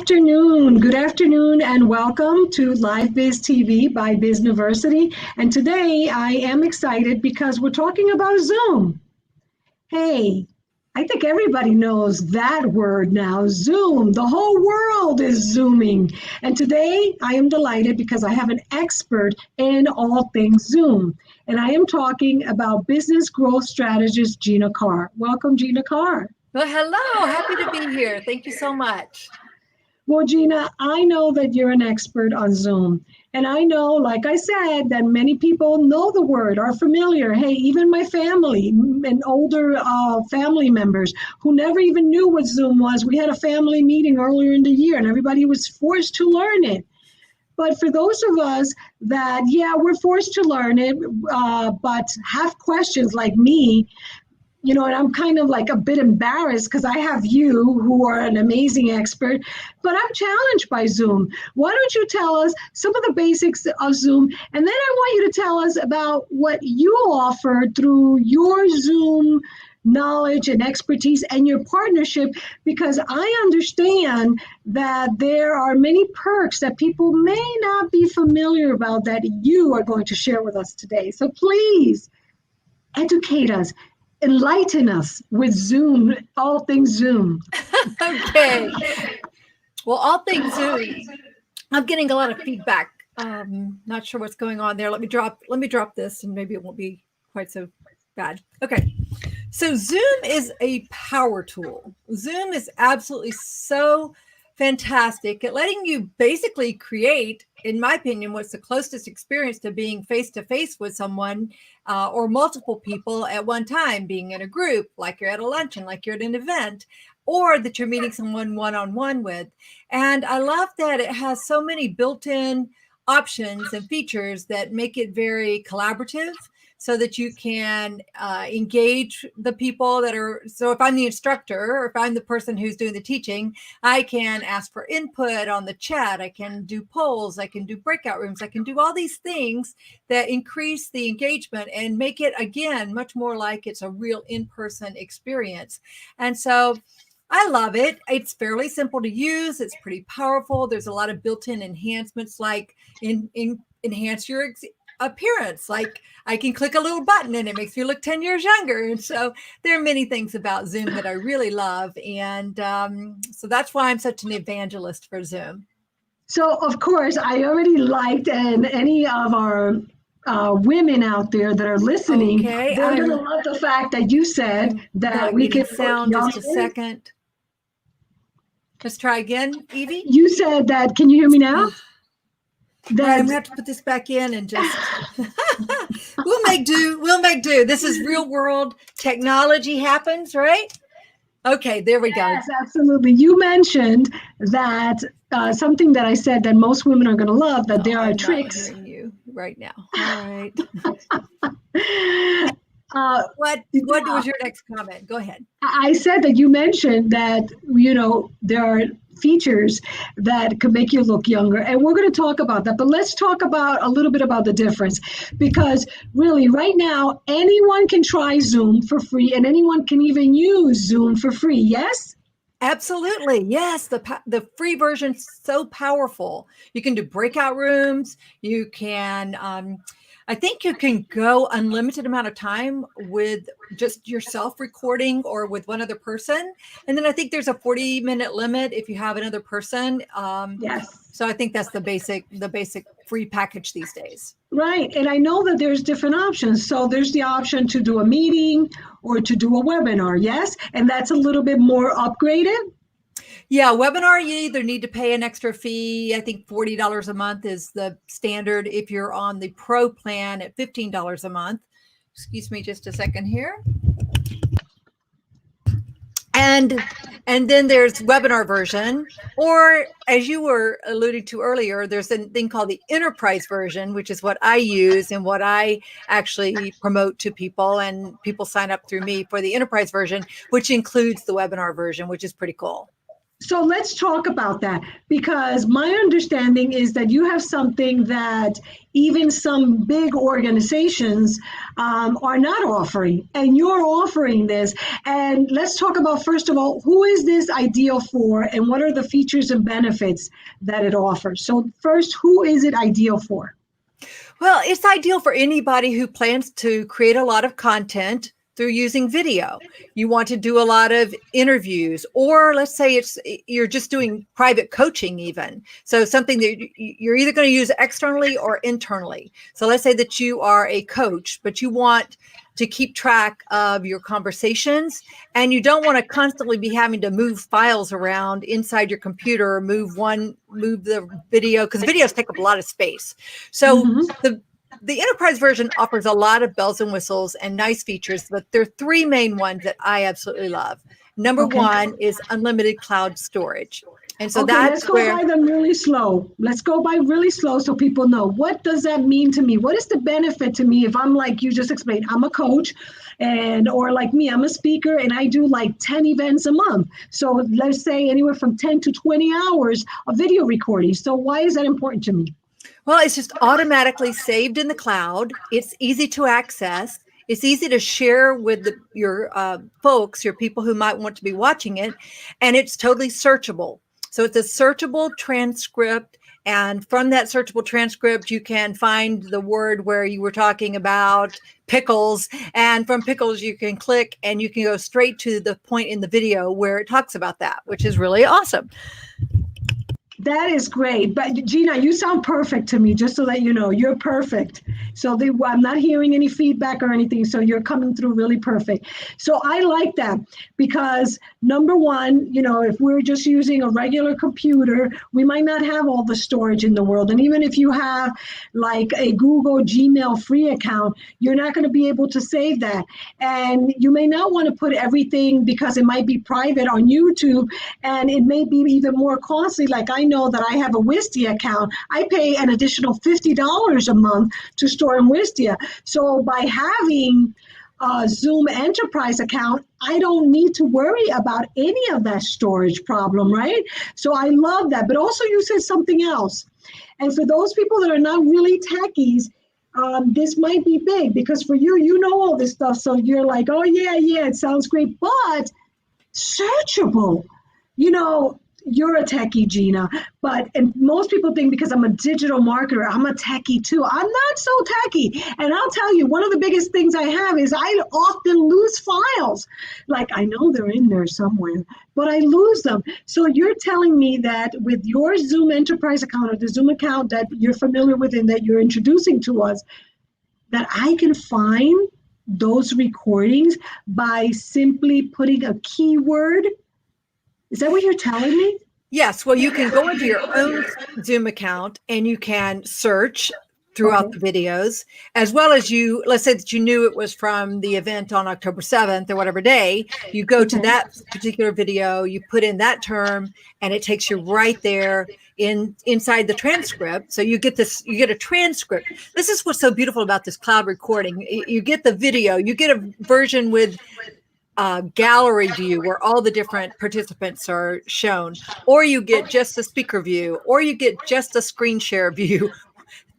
Good afternoon, and welcome to Live Biz TV by Bizniversity. And today I am excited because we're talking about Zoom. Hey, I think everybody knows that word now, Zoom. The whole world is Zooming. And today I am delighted because I have an expert in all things Zoom. And I am talking about business growth strategist Gina Carr. Welcome, Gina Carr. Well, hello. Happy to be here. Thank you so much. Well, Gina, I know that you're an expert on Zoom. And I know, like I said, that many people know the word, are familiar. Hey, even my family and older family members who never even knew what Zoom was. We had a family meeting earlier in the year and everybody was forced to learn it. But for those of us that, we're forced to learn it, but have questions like me, and I'm kind of like a bit embarrassed because I have you who are an amazing expert, but I'm challenged by Zoom. Why don't you tell us some of the basics of Zoom? And then I want you to tell us about what you offer through your Zoom knowledge and expertise and your partnership, because I understand that there are many perks that people may not be familiar about that you are going to share with us today. So please educate us. Enlighten us with Zoom, all things Zoom. Okay. Well, all things Zoom. I'm getting a lot of feedback. Not sure what's going on there. Let me drop this and maybe it won't be quite so bad. Okay. So Zoom is a power tool. Zoom is absolutely so fantastic at letting you basically create, in my opinion, what's the closest experience to being face-to-face with someone or multiple people at one time, being in a group, like you're at a luncheon, like you're at an event, or that you're meeting someone one-on-one with. And I love that it has so many built-in options and features that make it very collaborative, so that you can engage the people that are, so if I'm the instructor or if I'm the person who's doing the teaching, I can ask for input on the chat. I can do polls. I can do breakout rooms. I can do all these things that increase the engagement and make it, again, much more like it's a real in-person experience. And so I love it. It's fairly simple to use. It's pretty powerful. There's a lot of built-in enhancements, like enhance your appearance. Like I can click a little button and it makes me look 10 years younger. And so there are many things about Zoom that I really love. And so that's why I'm such an evangelist for Zoom. So, of course, I already liked, and any of our women out there that are listening, they're going to love the fact that you said that we can sound just a second. Let's try again, Evie. You said that, can you hear me now? I'm going to have to put this back in and just, we'll make do. This is real world technology happens, right? Okay, there we go. Yes, absolutely. You mentioned that something that I said that most women are going to love, that there are tricks. I'm not hearing you right now. All right. What was your next comment? Go ahead. I said that you mentioned that, there are features that can make you look younger. And we're going to talk about that. But let's talk about a little bit about the difference. Because really, right now, anyone can try Zoom for free and anyone can even use Zoom for free. Yes? Absolutely. Yes. The free version's so powerful. You can do breakout rooms. You can, I think you can go unlimited amount of time with just yourself recording or with one other person. And then I think there's a 40-minute limit if you have another person. Yes. So I think that's the basic free package these days. Right. And I know that there's different options. So there's the option to do a meeting or to do a webinar. Yes. And that's a little bit more upgraded. Yeah, webinar, you either need to pay an extra fee. I think $40 a month is the standard if you're on the pro plan at $15 a month. Excuse me just a second here. And then there's webinar version, or as you were alluding to earlier, there's a thing called the enterprise version, which is what I use and what I actually promote to people, and people sign up through me for the enterprise version, which includes the webinar version, which is pretty cool. So let's talk about that, because my understanding is that you have something that even some big organizations are not offering, and you're offering this. And let's talk about, first of all, who is this ideal for, and what are the features and benefits that it offers? So first, who is it ideal for? Well, it's ideal for anybody who plans to create a lot of content through using video. You want to do a lot of interviews, or let's say you're just doing private coaching even. So something that you're either going to use externally or internally. So let's say that you are a coach, but you want to keep track of your conversations, and you don't want to constantly be having to move files around inside your computer, or move the video, because videos take up a lot of space. So the enterprise version offers a lot of bells and whistles and nice features, but there are three main ones that I absolutely love. Number one is unlimited cloud storage. And so let's go by them really slow. Let's go by really slow so people know. What does that mean to me? What is the benefit to me if I'm like you just explained, I'm a coach, or like me, I'm a speaker and I do like 10 events a month. So let's say anywhere from 10 to 20 hours of video recording. So why is that important to me? Well, it's just automatically saved in the cloud. It's easy to access. It's easy to share with your folks, your people who might want to be watching it. And it's totally searchable. So it's a searchable transcript. And from that searchable transcript, you can find the word where you were talking about pickles. And from pickles, you can click and you can go straight to the point in the video where it talks about that, which is really awesome. That is great. But Gina, you sound perfect to me, just so that you know, you're perfect. So I'm not hearing any feedback or anything. So you're coming through really perfect. So I like that, because number one, if we're just using a regular computer, we might not have all the storage in the world. And even if you have like a Google Gmail free account, you're not going to be able to save that. And you may not want to put everything, because it might be private, on YouTube, and it may be even more costly. Like I know that I have a Wistia account. I pay an additional $50 a month to store in Wistia. So by having a Zoom Enterprise account, I don't need to worry about any of that storage problem, right? So I love that. But also you said something else. And for those people that are not really techies, this might be big, because for you, you know all this stuff. So you're like, oh, yeah, it sounds great. But searchable, you're a techie, Gina, and most people think because I'm a digital marketer, I'm a techie too. I'm not so techie. And I'll tell you, one of the biggest things I have is I often lose files. Like, I know they're in there somewhere, but I lose them. So you're telling me that with your Zoom Enterprise account, or the Zoom account that you're familiar with and that you're introducing to us, that I can find those recordings by simply putting a keyword? Is that what you're telling me? Yes. Well, you can go into your own Zoom account and you can search throughout the videos, as well as let's say that you knew it was from the event on October 7th or whatever day. You go to that particular video, you put in that term, and it takes you right there inside the transcript. So you get a transcript. This is what's so beautiful about this cloud recording. You get the video, you get a version with gallery view where all the different participants are shown, or you get just a speaker view, or you get just a screen share view.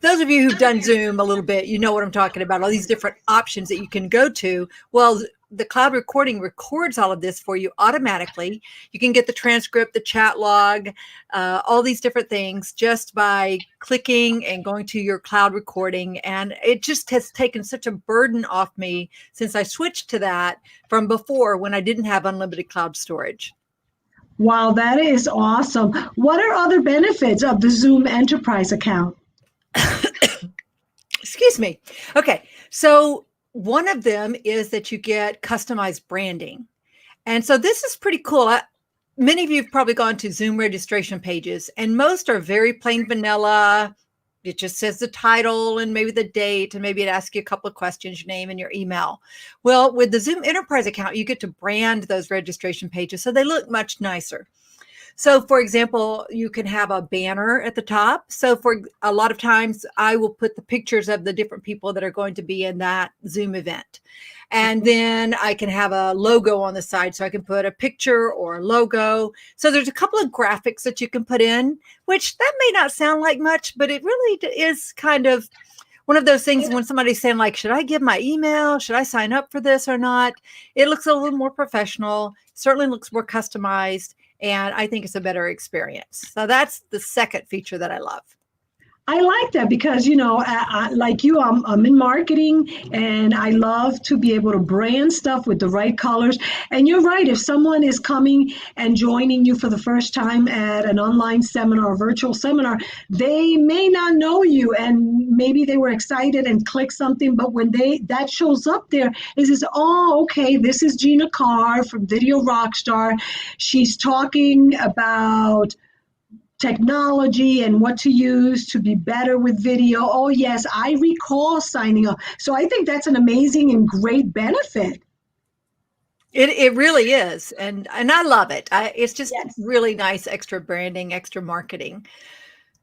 Those of you who've done Zoom a little bit, you know what I'm talking about, all these different options that you can go to. Well, the cloud recording records all of this for you automatically. You can get the transcript, the chat log, all these different things just by clicking and going to your cloud recording. And it just has taken such a burden off me since I switched to that from before, when I didn't have unlimited cloud storage. Wow, that is awesome. What are other benefits of the Zoom Enterprise account? Excuse me. Okay, so one of them is that you get customized branding. And so this is pretty cool. Many of you have probably gone to Zoom registration pages, and most are very plain vanilla. It just says the title and maybe the date, and maybe it asks you a couple of questions, your name and your email. Well, with the Zoom Enterprise account, you get to brand those registration pages so they look much nicer. So for example, you can have a banner at the top. So for a lot of times I will put the pictures of the different people that are going to be in that Zoom event. And then I can have a logo on the side. So I can put a picture or a logo. So there's a couple of graphics that you can put in, which that may not sound like much, but it really is kind of one of those things when somebody's saying like, should I give my email? Should I sign up for this or not? It looks a little more professional, certainly looks more customized, and I think it's a better experience. So that's the second feature that I love. I like that because, you know, like you, I'm in marketing and I love to be able to brand stuff with the right colors. And you're right. If someone is coming and joining you for the first time at an online seminar, or virtual seminar, they may not know you and maybe they were excited and click something. But when that shows up there, it says, oh, okay, this is Gina Carr from Video Rockstar. She's talking about technology and what to use to be better with video. Oh, yes, I recall signing up. So I think that's an amazing and great benefit. It really is. And I love it. It's just really nice extra branding, extra marketing.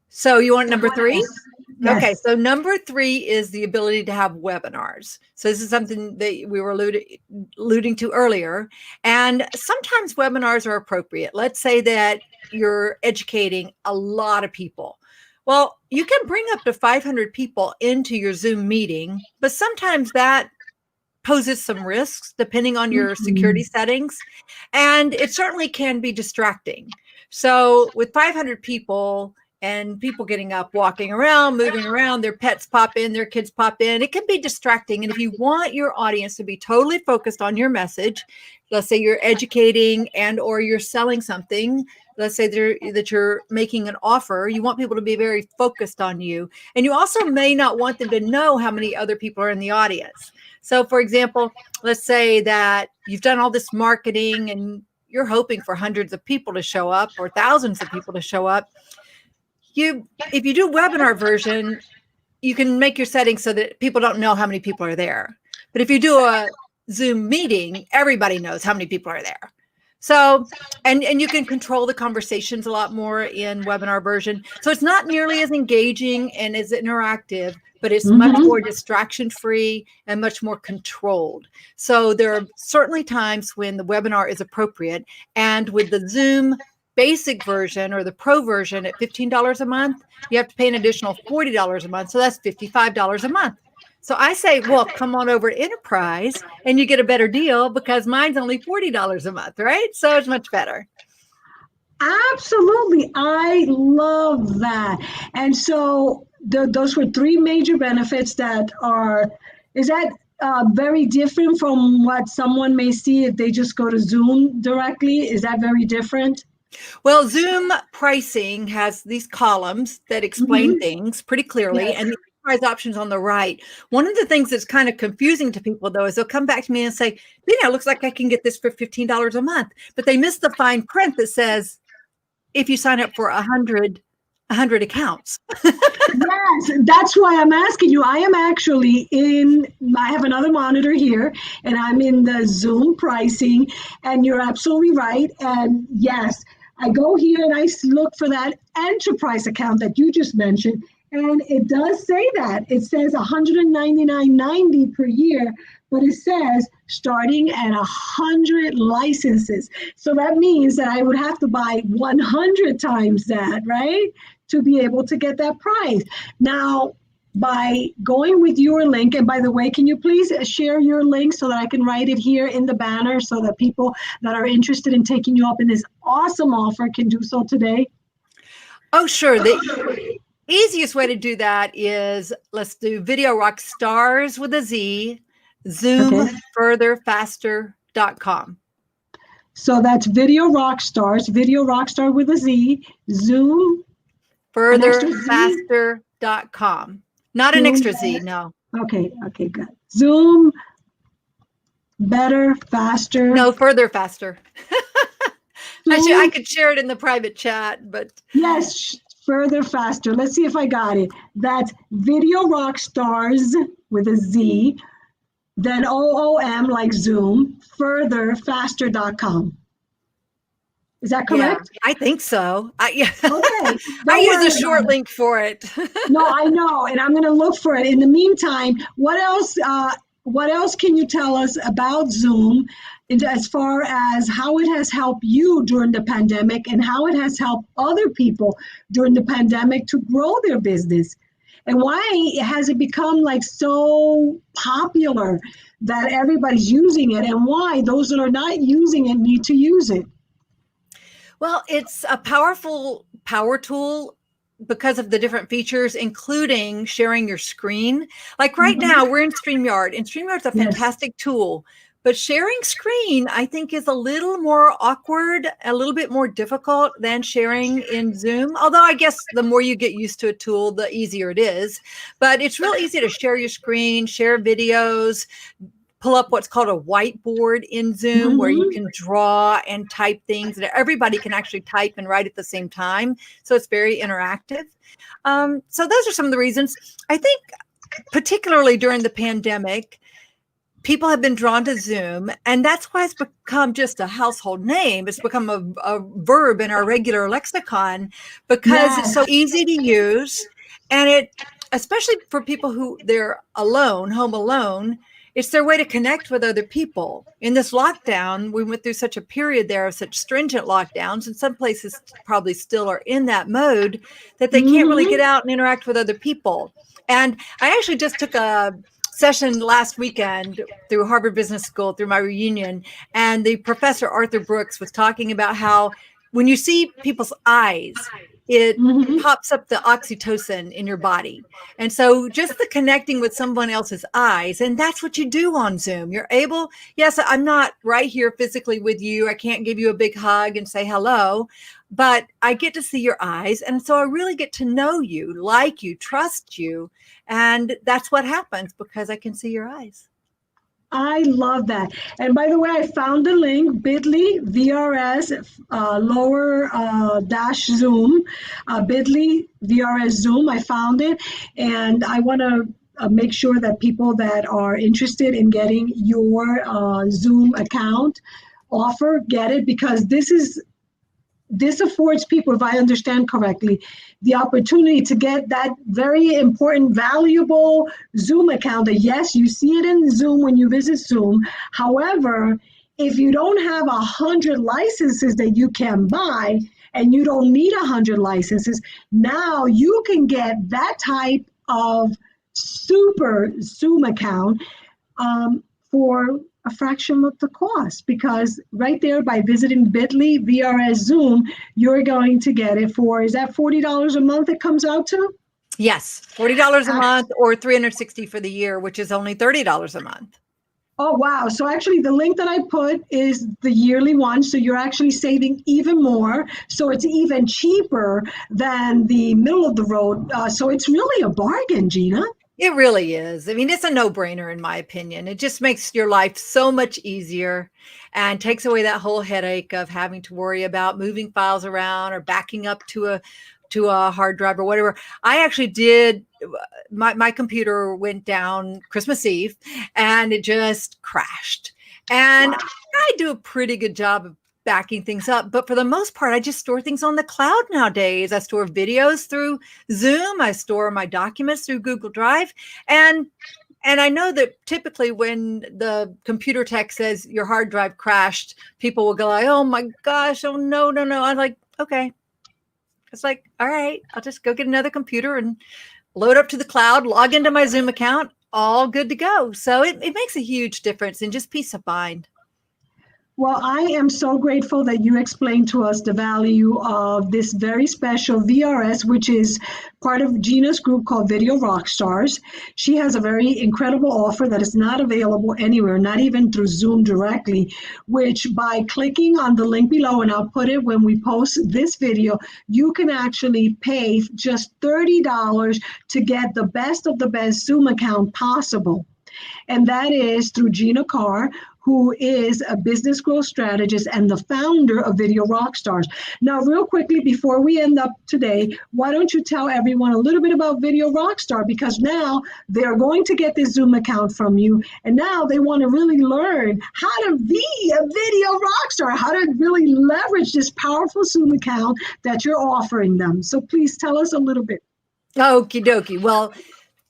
So you want number 3? Yes. Okay, so number 3 is the ability to have webinars. So this is something that we were alluding to earlier. And sometimes webinars are appropriate. Let's say that you're educating a lot of people. Well, you can bring up to 500 people into your Zoom meeting, but sometimes that poses some risks depending on your security settings. And it certainly can be distracting. So with 500 people, and people getting up, walking around, moving around, their pets pop in, their kids pop in. It can be distracting. And if you want your audience to be totally focused on your message, let's say you're educating and or you're selling something, let's say that you're making an offer, you want people to be very focused on you. And you also may not want them to know how many other people are in the audience. So for example, let's say that you've done all this marketing and you're hoping for hundreds of people to show up or thousands of people to show up. If you do webinar version, you can make your settings so that people don't know how many people are there. But if you do a Zoom meeting, everybody knows how many people are there. So, and you can control the conversations a lot more in webinar version. So it's not nearly as engaging and as interactive, but it's much more distraction-free and much more controlled. So there are certainly times when the webinar is appropriate. And with the Zoom basic version or the pro version at $15 a month, you have to pay an additional $40 a month. So that's $55 a month. So I say, well, come on over to Enterprise and you get a better deal because mine's only $40 a month, right? So it's much better. Absolutely. I love that. And so those were 3 major benefits that is that very different from what someone may see if they just go to Zoom directly? Is that very different? Well, Zoom pricing has these columns that explain things pretty clearly. Yes. And the price options on the right. One of the things that's kind of confusing to people, though, is they'll come back to me and say, it looks like I can get this for $15 a month. But they miss the fine print that says, if you sign up for 100 accounts. Yes, that's why I'm asking you. I am actually I have another monitor here and I'm in the Zoom pricing and you're absolutely right. And yes, I go here and I look for that enterprise account that you just mentioned. And it does say that. It says $199.90 per year, but it says starting at 100 licenses. So that means that I would have to buy 100 times that, right? To be able to get that price. Now, by going with your link, and by the way, can you please share your link so that I can write it here in the banner so that people that are interested in taking you up in this awesome offer can do so today? Oh, sure. The easiest way to do that is let's do Video Rockstars with a Z, zoomfurtherfaster.com. So that's Video Rockstars, Video Rockstar with a Z, Zoom furtherfaster.com. Not an extra Z, no. Okay, good. Zoom better, faster. No, further faster. I could share it in the private chat, but yes, further faster. Let's see if I got it. That's Video Rockstars with a Z, then OOM like Zoom, furtherfaster.com. Is that Yeah, correct? I think so. Yeah. Okay. I Don't worry use a short about it. link for it. No, I know, and I'm going to look for it. In the meantime, what else? What else can you tell us about Zoom, as far as how it has helped you during the pandemic, and how it has helped other people during the pandemic to grow their business, and why has it become like so popular that everybody's using it, and why those that are not using it need to use it? Well, it's a powerful power tool because of the different features, including sharing your screen. Like right now, we're in StreamYard, and StreamYard's a Yes. fantastic tool. But sharing screen, I think, is a little more awkward, a little bit more difficult than sharing in Zoom. Although I guess the more you get used to a tool, the easier it is. But it's real easy to share your screen, share videos, pull up what's called a whiteboard in Zoom where you can draw and type things that everybody can actually type and write at the same time. So it's very interactive. So those are some of the reasons. I think particularly during the pandemic, people have been drawn to Zoom, and that's why it's become just a household name. It's become a verb in our regular lexicon because it's so easy to use. And it, especially for people who they're alone, home alone, it's their way to connect with other people. In this lockdown, we went through such a period there of such stringent lockdowns, and some places probably still are in that mode that they can't really get out and interact with other people. And I actually just took a session last weekend through Harvard Business School, through my reunion, and the professor, Arthur Brooks, was talking about how when you see people's eyes, it pops up the oxytocin in your body. And so just the connecting with someone else's eyes, and that's what you do on Zoom. You're able, yes, I'm not right here physically with you. I can't give you a big hug and say hello, but I get to see your eyes. And so I really get to know you, like you, trust you. And that's what happens because I can see your eyes. I love that. And by the way, I found the link, bit.ly, VRS, lower dash Zoom, bit.ly, VRS Zoom. I found it. And I want to make sure that people that are interested in getting your Zoom account offer, get it, because this affords people, if I understand correctly, the opportunity to get that very important, valuable Zoom account. That yes, you see it in Zoom when you visit Zoom. However, if you don't have 100 licenses that you can buy, and you don't need 100 licenses, now you can get that type of super Zoom account for a fraction of the cost, because right there, by visiting bit.ly VRS Zoom, you're going to get it for, is that $40 a month it comes out to? Yes, $40 a month or $360 for the year, which is only $30 a month. Oh, wow. So actually the link that I put is the yearly one. So you're actually saving even more. So it's even cheaper than the middle of the road. So it's really a bargain, Gina. It really is. I mean, it's a no-brainer in my opinion. It just makes your life so much easier and takes away that whole headache of having to worry about moving files around or backing up to a hard drive or whatever. I actually did, my computer went down Christmas Eve and it just crashed. And I do a pretty good job of backing things up, but for the most part, I just store things on the cloud nowadays. I store videos through Zoom. I store my documents through Google Drive. And I know that typically when the computer tech says your hard drive crashed, people will go like, oh my gosh, oh no. I'm like, okay. It's like, all right, I'll just go get another computer and load up to the cloud, log into my Zoom account, all good to go. So it makes a huge difference in just peace of mind. Well, I am so grateful that you explained to us the value of this very special VRS, which is part of Gina's group called Video Rockstars. She has a very incredible offer that is not available anywhere, not even through Zoom directly, which by clicking on the link below, and I'll put it when we post this video, you can actually pay just $30 to get the best of the best Zoom account possible. And that is through Gina Carr, who is a business growth strategist and the founder of Video Rockstars. Now, real quickly, before we end up today, why don't you tell everyone a little bit about Video Rockstar? Because now they're going to get this Zoom account from you, and now they want to really learn how to be a video rockstar, how to really leverage this powerful Zoom account that you're offering them. So please tell us a little bit. Okie dokie. Well,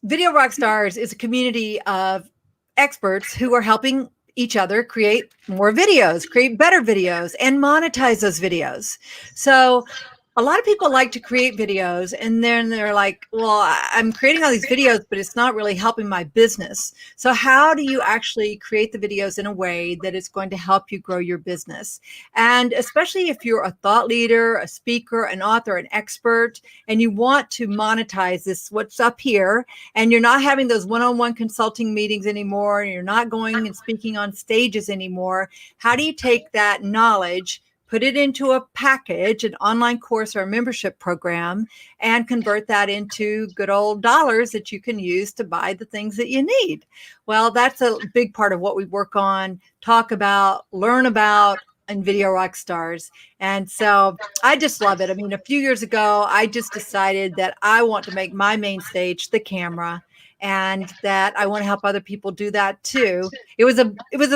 Video Rockstars is a community of experts who are helping each other create more videos, create better videos, and monetize those videos. So a lot of people like to create videos and then they're like, well, I'm creating all these videos, but it's not really helping my business. So how do you actually create the videos in a way that it's going to help you grow your business? And especially if you're a thought leader, a speaker, an author, an expert, and you want to monetize this, what's up here, and you're not having those one-on-one consulting meetings anymore, and you're not going and speaking on stages anymore, how do you take that knowledge, put it into a package, an online course or a membership program, and convert that into good old dollars that you can use to buy the things that you need? Well, that's a big part of what we work on, talk about, learn about in Video Rockstars. And so I just love it. I mean, a few years ago, I just decided that I want to make my main stage the camera, and that I want to help other people do that too. It was a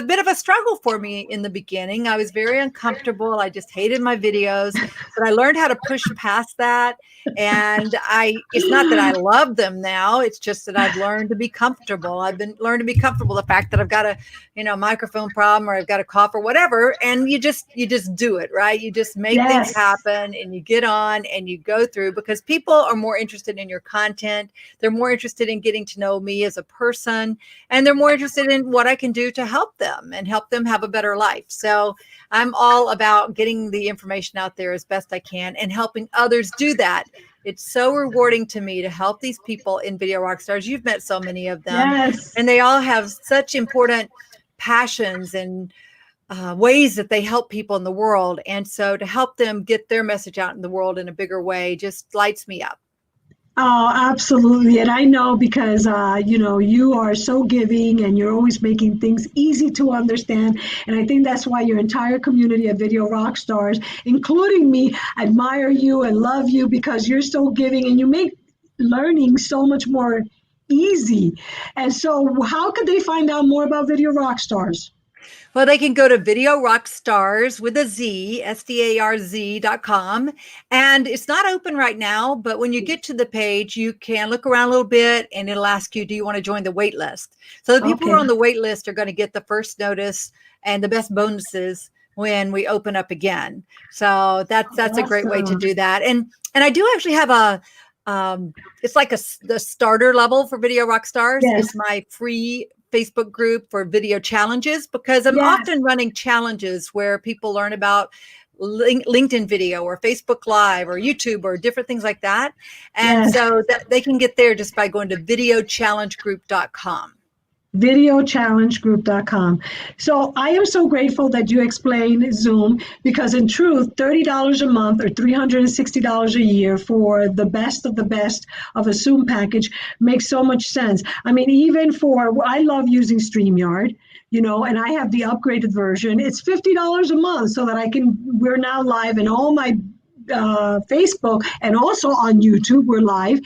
bit of a struggle for me in the beginning. I was very uncomfortable. I just hated my videos, but I learned how to push past that. And it's not that I love them now. It's just that I've learned to be comfortable. Learned to be comfortable. The fact that I've got a, microphone problem, or I've got a cough or whatever. And you just do it, right? You just make things happen, and you get on and you go through, because people are more interested in your content. They're more interested in getting to know me as a person, and they're more interested in what I can do to help them and help them have a better life. So I'm all about getting the information out there as best I can and helping others do that. It's so rewarding to me to help these people in Video Rockstars. You've met so many of them, and they all have such important passions and ways that they help people in the world. And so to help them get their message out in the world in a bigger way just lights me up. Oh, absolutely. And I know because, you are so giving and you're always making things easy to understand. And I think that's why your entire community of Video Rockstars, including me, admire you and love you, because you're so giving and you make learning so much more easy. And so how could they find out more about Video Rockstars? Well, they can go to Video Rockstars with a Z, STARZ.com. And it's not open right now, but when you get to the page, you can look around a little bit and it'll ask you, do you want to join the wait list? So the people who are on the wait list are going to get the first notice and the best bonuses when we open up again. So that's a great way to do that. And I do actually have it's like the starter level for Video Rockstars. It's my free Facebook group for video challenges, because I'm often running challenges where people learn about LinkedIn video or Facebook Live or YouTube or different things like that. And so that they can get there just by going to videochallengegroup.com. videochallengegroup.com. So I am so grateful that you explained Zoom, because in truth, $30 a month or $360 a year for the best of a Zoom package makes so much sense. I mean, even I love using StreamYard, and I have the upgraded version. It's $50 a month so that we're now live in all my Facebook and also on YouTube, we're live,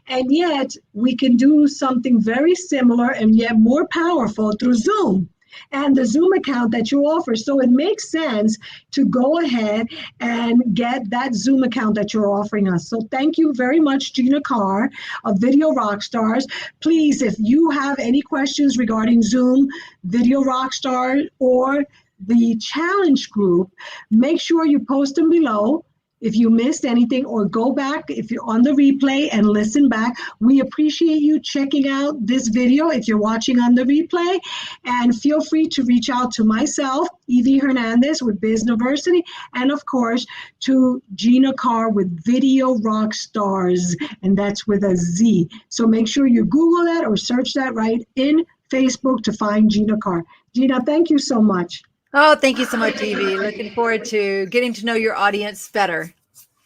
and yet we can do something very similar and yet more powerful through Zoom and the Zoom account that you offer. So it makes sense to go ahead and get that Zoom account that you're offering us. So thank you very much, Gina Carr of Video Rockstars. Please, if you have any questions regarding Zoom, Video Rockstar, or the challenge group, make sure you post them below. If you missed anything, or go back if you're on the replay and listen back. We appreciate you checking out this video if you're watching on the replay. And feel free to reach out to myself, Evie Hernandez with Bizniversity, and of course to Gina Carr with Video Rockstars, and that's with a Z. So make sure you Google that or search that right in Facebook to find Gina Carr. Gina, thank you so much. Oh, thank you so much, Evie. Looking forward to getting to know your audience better.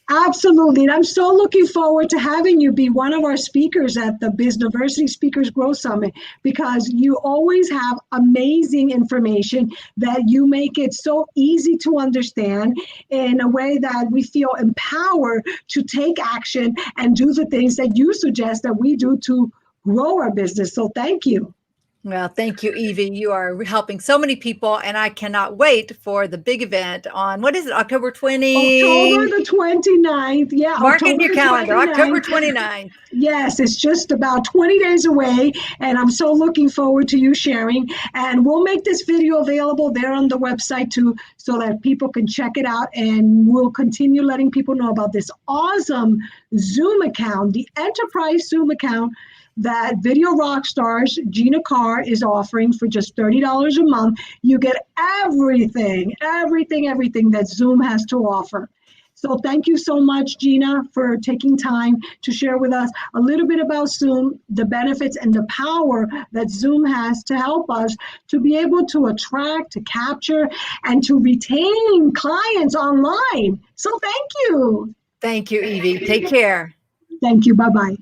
Absolutely. And I'm so looking forward to having you be one of our speakers at the Bizniversity Speakers Growth Summit, because you always have amazing information that you make it so easy to understand in a way that we feel empowered to take action and do the things that you suggest that we do to grow our business. So thank you. Well, thank you, Evie. You are helping so many people, and I cannot wait for the big event on, what is it, October 20? October the 29th. Yeah, Mark it in October your the calendar, 29th. October 29th. Yes, it's just about 20 days away, and I'm so looking forward to you sharing. And we'll make this video available there on the website too, so that people can check it out, and we'll continue letting people know about this awesome Zoom account, the enterprise Zoom account that Video Rockstars, Gina Carr, is offering for just $30 a month. You get everything that Zoom has to offer. So thank you so much, Gina, for taking time to share with us a little bit about Zoom, the benefits and the power that Zoom has to help us to be able to attract, to capture, and to retain clients online. So thank you. Thank you, Evie. Take care. Thank you. Bye-bye.